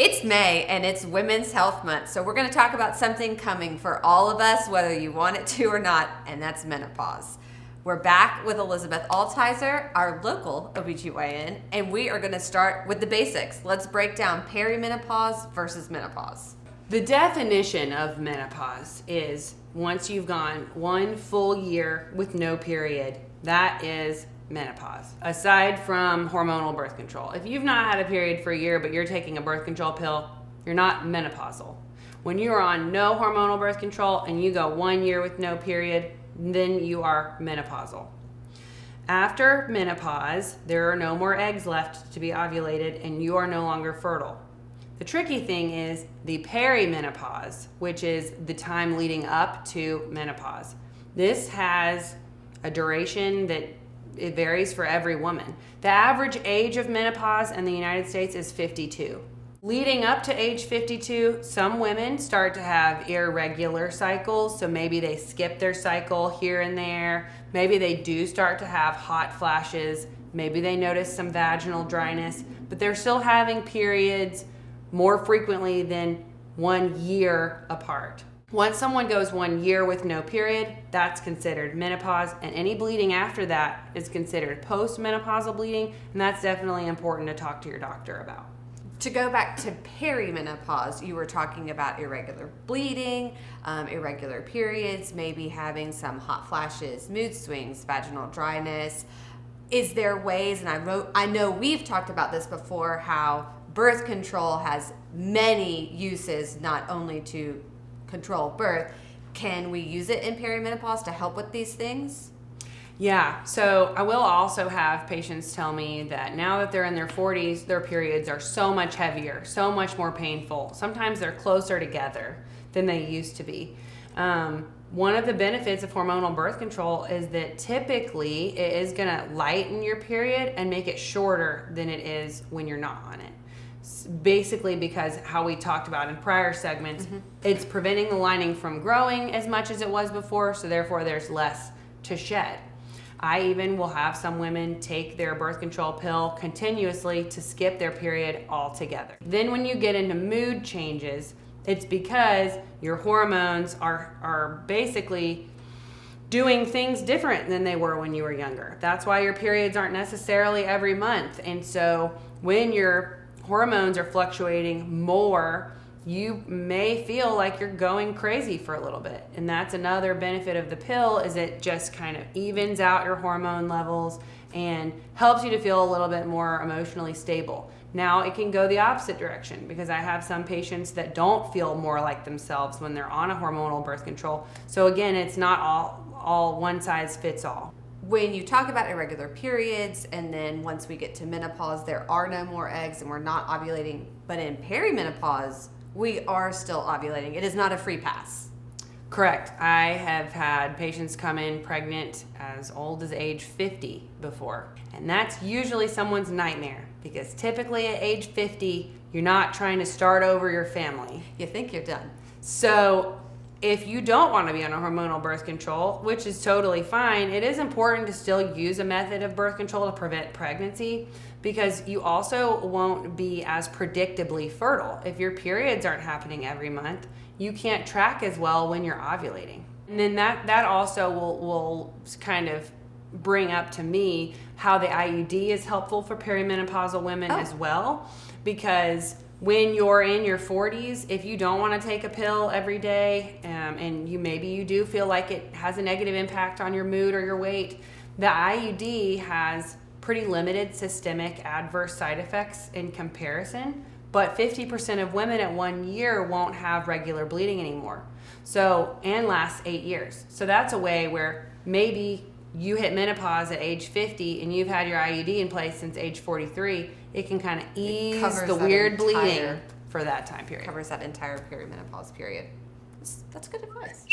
It's May and it's Women's Health Month, so we're going to talk about something coming for all of us, whether you want it to or not, and that's menopause. We're back with Elizabeth Altizer, our local OBGYN, and we are going to start with the basics. Let's break down perimenopause versus menopause. The definition of menopause is once you've gone 1 full year with no period, that is menopause, aside from hormonal birth control. If you've not had a period for a year but you're taking a birth control pill, you're not menopausal. When you are on no hormonal birth control and you go 1 year with no period, then you are menopausal. After menopause, there are no more eggs left to be ovulated and you are no longer fertile. The tricky thing is the perimenopause, which is the time leading up to menopause. This has a duration that it varies for every woman. The average age of menopause in the United States is 52. Leading up to age 52, some women start to have irregular cycles, so maybe they skip their cycle here and there. Maybe they do start to have hot flashes. Maybe they notice some vaginal dryness, but they're still having periods more frequently than 1 year apart. Once someone goes 1 year with no period, that's considered menopause, and any bleeding after that is considered postmenopausal bleeding, and that's definitely important to talk to your doctor about. To go back to perimenopause, you were talking about irregular bleeding, irregular periods, maybe having some hot flashes, mood swings, vaginal dryness. Is there ways, and I know we've talked about this before, how birth control has many uses, not only to control birth. Can we use it in perimenopause to help with these things? Yeah, so I will also have patients tell me that now that they're in their 40s, their periods are so much heavier, so much more painful. Sometimes they're closer together than they used to be. One of the benefits of hormonal birth control is that typically it is going to lighten your period and make it shorter than it is when you're not on it. Basically because how we talked about in prior segments, it's preventing the lining from growing as much as it was before, so therefore there's less to shed. I even will have some women take their birth control pill continuously to skip their period altogether. Then when you get into mood changes, it's because your hormones are basically doing things different than they were when you were younger. That's why your periods aren't necessarily every month. And so when your hormones are fluctuating more, you may feel like you're going crazy for a little bit. And that's another benefit of the pill, is it just kind of evens out your hormone levels and helps you to feel a little bit more emotionally stable. Now it can go the opposite direction, because I have some patients that don't feel more like themselves when they're on a hormonal birth control. So again, it's not all one size fits all. When you talk about irregular periods, and then once we get to menopause, there are no more eggs and we're not ovulating. But in perimenopause, we are still ovulating. It is not a free pass. Correct. I have had patients come in pregnant as old as age 50 before. And that's usually someone's nightmare, because typically at age 50, you're not trying to start over your family. You think you're done. So if you don't want to be on a hormonal birth control, which is totally fine, it is important to still use a method of birth control to prevent pregnancy, because you also won't be as predictably fertile. If your periods aren't happening every month, you can't track as well when you're ovulating. And then that also will kind of bring up to me how the IUD is helpful for perimenopausal women as well, because when you're in your 40s, if you don't want to take a pill every day, and maybe you do feel like it has a negative impact on your mood or your weight, the IUD has pretty limited systemic adverse side effects in comparison, but 50% of women at 1 year won't have regular bleeding anymore. And lasts 8 years. So that's a way where maybe you hit menopause at age 50 and you've had your IUD in place since age 43, it can kind of ease the weird bleeding for that time period. Covers that entire perimenopause period. That's good advice.